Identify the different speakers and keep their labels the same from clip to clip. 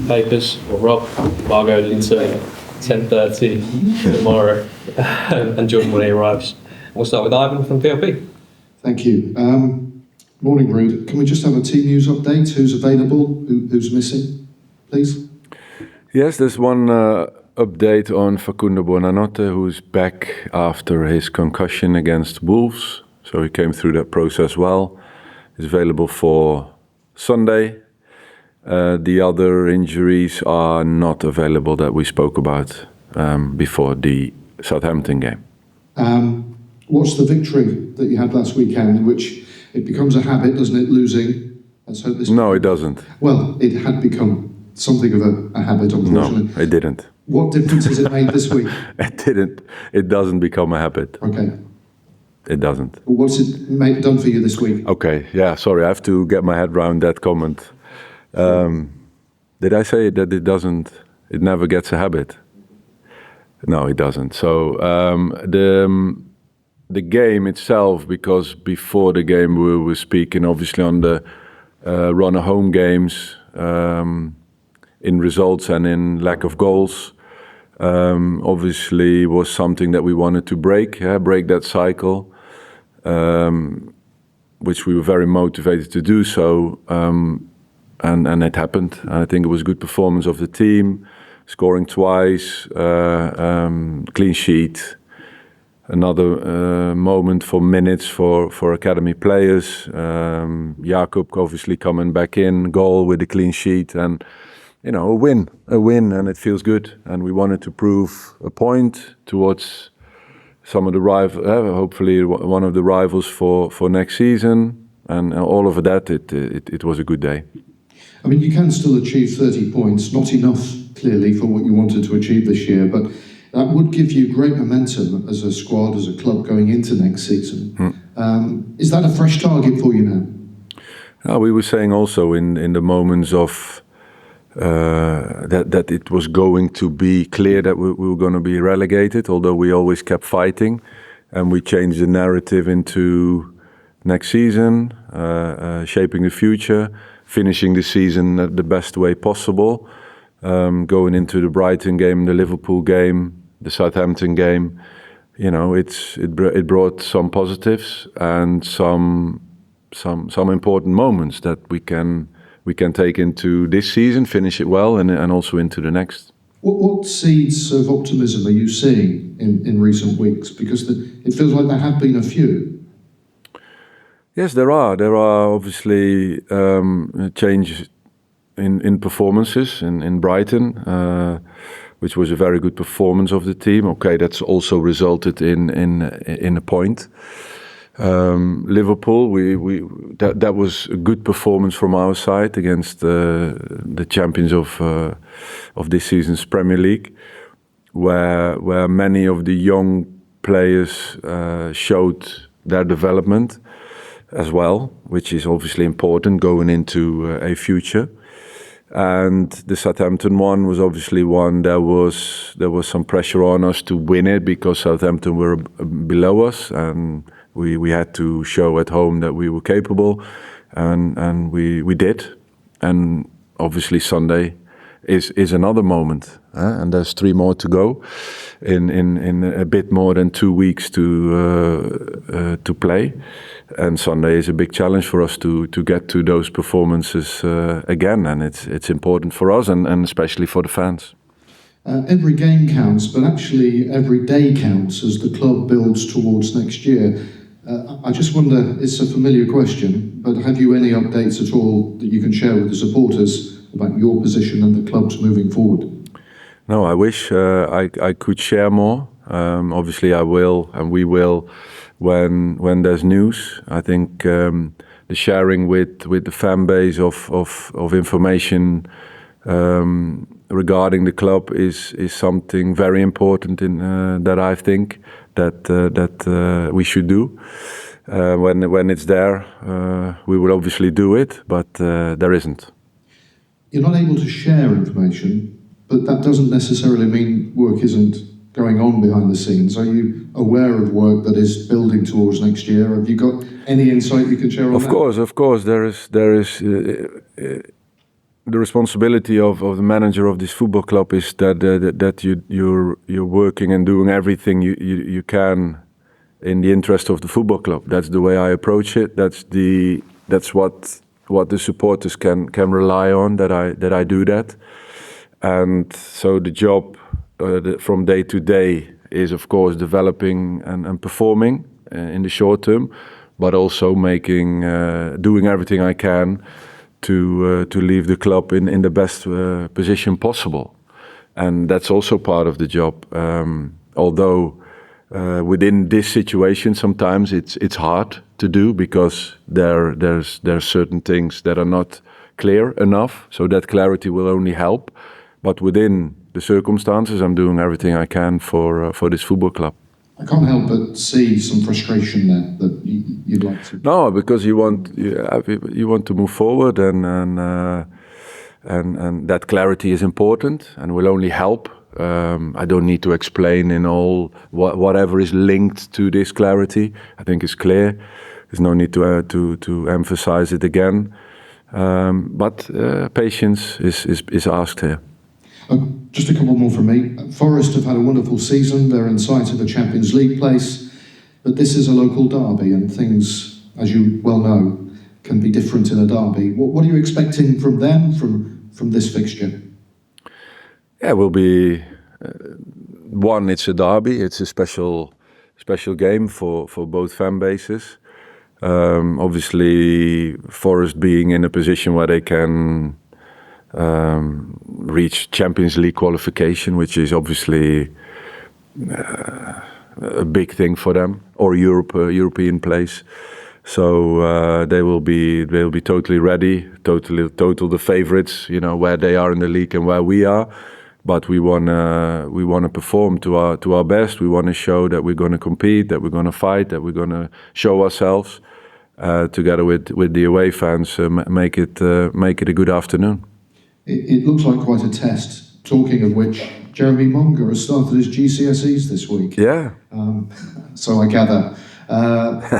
Speaker 1: papers, or Rob, Margot, Lindsay, 10:30 tomorrow, and Jordan when he arrives. We'll start with Ivan from VLP.
Speaker 2: Thank you. Morning, Ruud. Can we just have a team news update? Who's available? Who's missing, please?
Speaker 3: Yes, there's one update on Facundo Buonanotte, who's back after his concussion against Wolves. So he came through that process well. He's available for Sunday. The other injuries are not available that we spoke about before the Southampton game.
Speaker 2: What's the victory that you had last weekend, which it becomes a habit, doesn't it, losing? Let's hope this.
Speaker 3: No, it doesn't.
Speaker 2: Well, it had become something of a habit, unfortunately.
Speaker 3: No, it didn't.
Speaker 2: What difference has it made this week?
Speaker 3: It didn't. It doesn't become a habit.
Speaker 2: Okay.
Speaker 3: It doesn't.
Speaker 2: What's it done for you this week?
Speaker 3: Okay, yeah, sorry, I have to get my head around that comment. Did I say that it never gets a habit? No, it doesn't. So the game itself, because before the game we were speaking obviously on the run of home games, in results and in lack of goals, obviously was something that we wanted to break that cycle, which we were very motivated to do so, and it happened. I think it was a good performance of the team, scoring twice, clean sheet. Another moment for minutes for academy players. Jakob obviously coming back in, goal with a clean sheet, and a win, and it feels good. And we wanted to prove a point towards some of the hopefully one of the rivals for next season, and all of that. It was a good day.
Speaker 2: I mean, you can still achieve 30 points, not enough clearly for what you wanted to achieve this year, but that would give you great momentum as a squad, as a club going into next season. Is that a fresh target for you now?
Speaker 3: We were saying also in the moments of that it was going to be clear that we were going to be relegated, although we always kept fighting, and we changed the narrative into next season, shaping the future, finishing the season the best way possible. Going into the Brighton game, the Liverpool game, the Southampton game, it brought some positives and some important moments that we can take into this season, finish it well, and also into the next.
Speaker 2: What seeds of optimism are you seeing in recent weeks? Because it feels like there have been a few.
Speaker 3: Yes, there are. There are obviously changes in performances in Brighton, which was a very good performance of the team. Okay, that's also resulted in a point. Liverpool, that was a good performance from our side against the champions of this season's Premier League, where many of the young players showed their development as well, which is obviously important going into a future. And the Southampton one was obviously one there was some pressure on us to win it because Southampton were below us, and we had to show at home that we were capable, and we did. And obviously Sunday is another moment, and there's 3 more to go in a bit more than 2 weeks to play. And Sunday is a big challenge for us to get to those performances again, and it's important for us and especially for the fans.
Speaker 2: Every game counts, but actually every day counts as the club builds towards next year. I just wonder, it's a familiar question, but have you any updates at all that you can share with the supporters about your position and the club's moving forward?
Speaker 3: No, I wish I could share more. Obviously I will, and we will, when there's news. I think the sharing with the fan base of information regarding the club is something very important that I think that we should do. When it's there, we will obviously do it, but there isn't.
Speaker 2: You're not able to share information, but that doesn't necessarily mean work isn't going on behind the scenes. Are you aware of work that is building towards next year? Have you got any insight you can share on that?
Speaker 3: Of course, there is the responsibility of the manager of this football club is that you're working and doing everything you can in the interest of the football club. That's the way I approach it. That's what the supporters can rely on. That I do that, and so the job from day to day is of course developing and performing in the short term, but also doing everything I can to leave the club in the best position possible, and that's also part of the job. Although within this situation, sometimes it's hard to do because there's certain things that are not clear enough. So that clarity will only help. But within the circumstances, I'm doing everything I can for this football club.
Speaker 2: I can't help but see some frustration there that you'd like to.
Speaker 3: No, because you want to move forward, and that clarity is important and will only help. I don't need to explain in all whatever is linked to this clarity. I think it's clear. There's no need to emphasize it again. But patience is asked here.
Speaker 2: Just a couple more from me. Forest have had a wonderful season. They're in sight of a Champions League place, but this is a local derby, and things, as you well know, can be different in a derby. What are you expecting from them from this fixture?
Speaker 3: Yeah, it will be one. It's a derby. It's a special game for both fan bases. Obviously, Forest being in a position where they can reach Champions League qualification, which is obviously a big thing for them, or European place. So they will be totally ready, total the favourites. You know where they are in the league and where we are. But we wanna perform to our best. We want to show that we're going to compete, that we're going to fight, that we're going to show ourselves together with the away fans. Make it a good afternoon.
Speaker 2: It looks like quite a test. Talking of which, Jeremy Monga has started his GCSEs this week.
Speaker 3: Yeah.
Speaker 2: So I gather.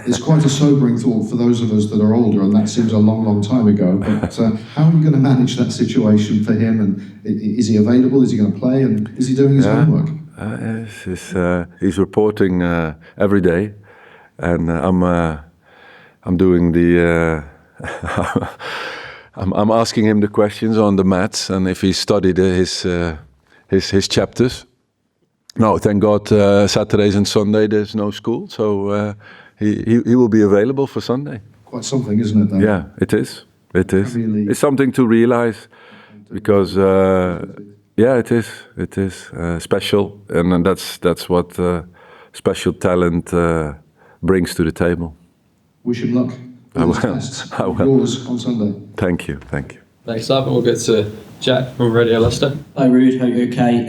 Speaker 2: It's quite a sobering thought for those of us that are older, and that seems a long, long time ago. But how are you going to manage that situation for him? And is he available? Is he going to play? And is he doing his homework?
Speaker 3: He's reporting every day, and I'm doing the. I'm asking him the questions on the maths and if he studied his chapters. No, thank God, Saturdays and Sunday there's no school, so he will be available for Sunday.
Speaker 2: Quite something, isn't it, though?
Speaker 3: Yeah, it is. It is. It's something to realize, because yeah, it is special, and that's what special talent brings to the table.
Speaker 2: Wish him luck.
Speaker 3: I will.
Speaker 2: Yours on Sunday.
Speaker 3: Thank you.
Speaker 1: Next up, we'll get to Jack from Radio Leicester.
Speaker 4: Hi Ruud, hope you're okay.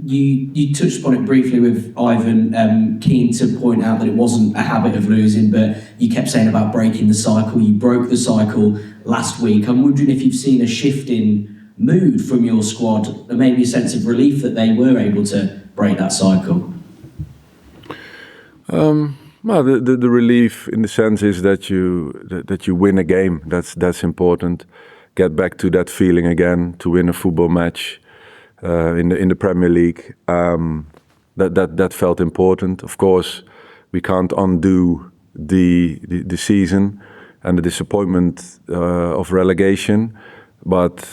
Speaker 4: You touched upon it briefly with Ivan, keen to point out that it wasn't a habit of losing, but you kept saying about breaking the cycle. You broke the cycle last week. I'm wondering if you've seen a shift in mood from your squad, and maybe a sense of relief that they were able to break that cycle.
Speaker 3: Well, the relief in the sense is that you win a game. That's important. Get back to that feeling again, to win a football match in the Premier League. That felt important. Of course, we can't undo the season and the disappointment of relegation. But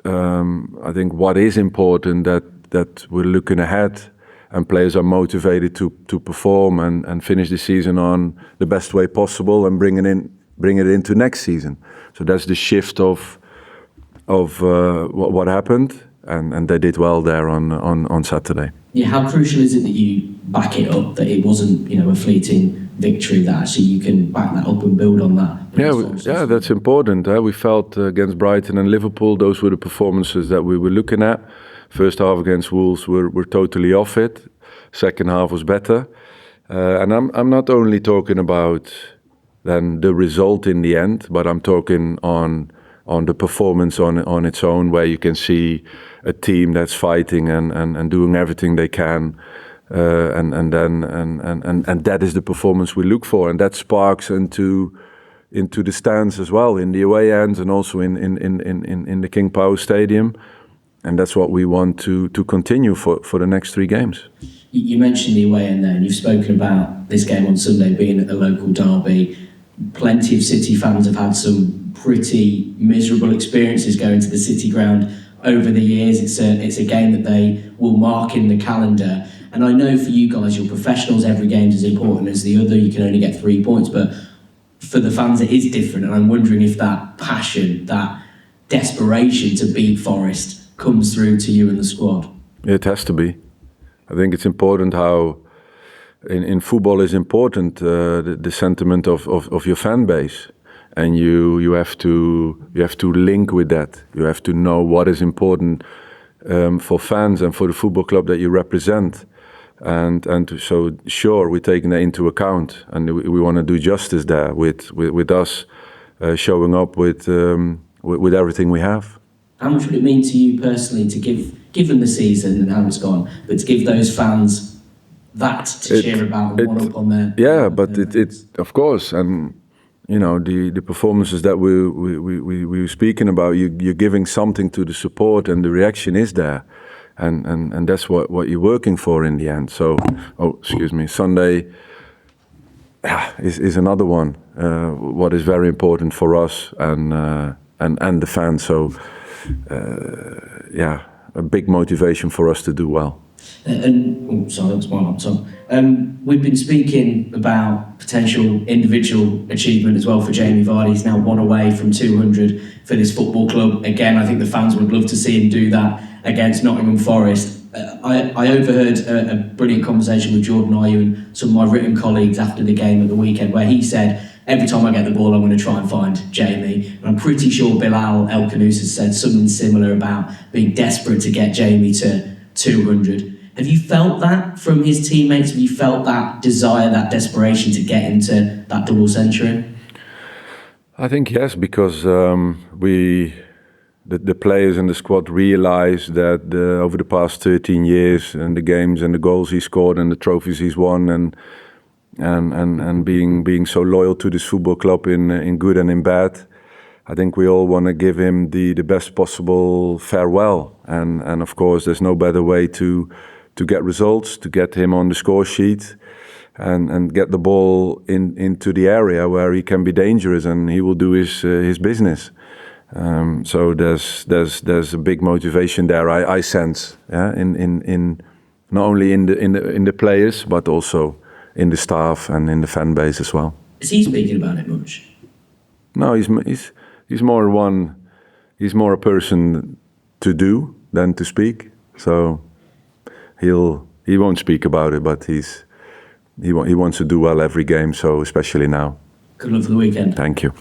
Speaker 3: I think what is important that we're looking ahead, and players are motivated to perform and finish the season on the best way possible and bring it into next season. So that's the shift of what happened, and they did well there on Saturday.
Speaker 4: Yeah, how crucial is it that you back it up, that it wasn't a fleeting victory, that actually you can back that up and build on that?
Speaker 3: Yeah, that's important. We felt against Brighton and Liverpool, those were the performances that we were looking at. First half against Wolves, we're totally off it. Second half was better, and I'm not only talking about then the result in the end, but I'm talking on the performance on its own, where you can see a team that's fighting and doing everything they can, and that is the performance we look for, and that sparks into into the stands as well, in the away ends and also in the King Power Stadium. And that's what we want to continue for the next 3 games.
Speaker 4: You mentioned the away end there, and you've spoken about this game on Sunday being a local derby. Plenty of City fans have had some pretty miserable experiences going to the City ground over the years. It's a game that they will mark in the calendar. And I know for you guys, you're professionals, every game is as important as the other. You can only get 3 points, but for the fans it is different. And I'm wondering if that passion, that desperation to beat Forest comes through to you and the squad.
Speaker 3: It has to be. I think it's important how in football is important the sentiment of your fan base, and you have to link with that. You have to know what is important for fans and for the football club that you represent, so sure, we're taking that into account, and we want to do justice there with us showing up with everything we have.
Speaker 4: How much would it mean to you personally to given the season and how it's gone, but to give those fans that to cheer about and one up on their...
Speaker 3: Yeah, but it's of course, and you know the performances that we were speaking about, you're giving something to the support, and the reaction is there, and that's what you're working for in the end. So, Sunday is another one. What is very important for us and the fans. So. A big motivation for us to do well.
Speaker 4: Sorry, that's my laptop. We've been speaking about potential individual achievement as well for Jamie Vardy. He's now 1 away from 200 for this football club. Again, I think the fans would love to see him do that against Nottingham Forest. I overheard a brilliant conversation with Jordan Ayew and some of my written colleagues after the game at the weekend, where he said, every time I get the ball, I'm going to try and find Jamie. And I'm pretty sure Bilal El Khanous has said something similar about being desperate to get Jamie to 200. Have you felt that from his teammates? Have you felt that desire, that desperation to get him to that double century?
Speaker 3: I think yes, because the players in the squad realize that over the past 13 years and the games and the goals he scored and the trophies he's won and being so loyal to this football club in good and in bad, I think we all want to give him the best possible farewell. And of course, there's no better way to get results, to get him on the score sheet, and get the ball into the area where he can be dangerous and he will do his business. So there's a big motivation there. I sense, in not only in the players but also in the staff and in the fan base as well.
Speaker 4: Is he speaking about it much?
Speaker 3: No, he's more a person to do than to speak. So he won't speak about it, but he wants to do well every game. So especially now.
Speaker 4: Good luck for the weekend.
Speaker 3: Thank you.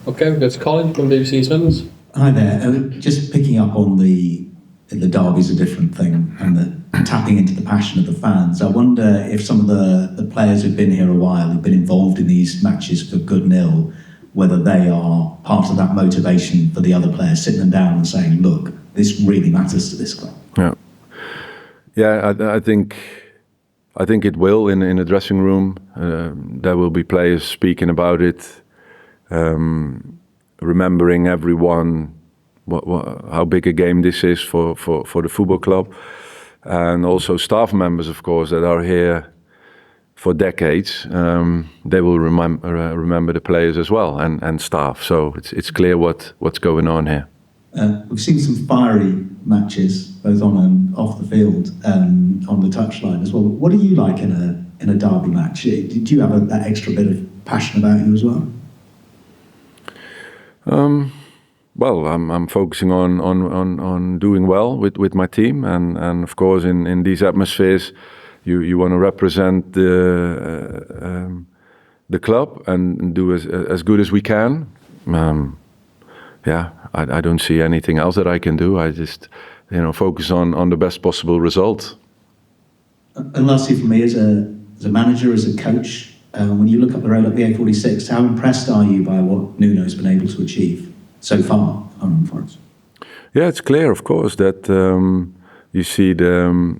Speaker 1: Okay, we've got Colin from BBC Swindons.
Speaker 5: Hi there. Just picking up on the derby's a different thing, and the tapping into the passion of the fans. I wonder if some of the players who've been here a while, who've been involved in these matches for good and ill, whether they are part of that motivation for the other players, sitting them down and saying, look, this really matters to this club.
Speaker 3: Yeah, I think it will in the dressing room. There will be players speaking about it, remembering everyone, how big a game this is for the football club, and also staff members, of course, that are here for decades. They will remember the players as well, and staff. So it's clear what's going on here.
Speaker 5: We've seen some fiery matches, both on and off the field, on the touchline as well. What are you like in a derby match? Did you have that extra bit of passion about you as well?
Speaker 3: Well, I'm focusing on doing well with my team, and of course in these atmospheres, you want to represent the club and do as good as we can. I don't see anything else that I can do. I just focus on the best possible result.
Speaker 5: And lastly, for me, as a manager, as a coach, when you look up the road up the A46, how impressed are you by what Nuno's been able to achieve so far on Forest?
Speaker 3: Yeah, it's clear, of course, that you see the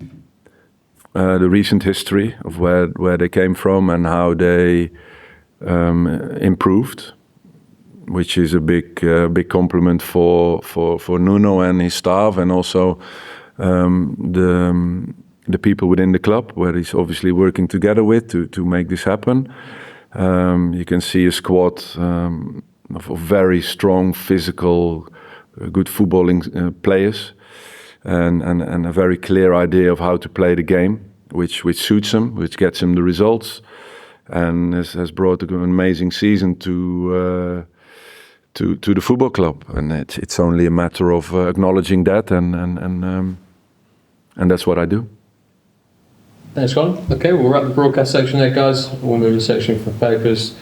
Speaker 3: recent history of where they came from and how they improved, which is a big compliment for Nuno and his staff, and also the people within the club, where he's obviously working together with to make this happen. You can see a squad of very strong, physical, good footballing players, and a very clear idea of how to play the game, which suits him, which gets him the results, and has brought an amazing season to the football club. And it's only a matter of acknowledging that, and that's what I do.
Speaker 1: Thanks, Colin. Okay, we'll wrap the broadcast section there, guys. We'll move to the section for papers.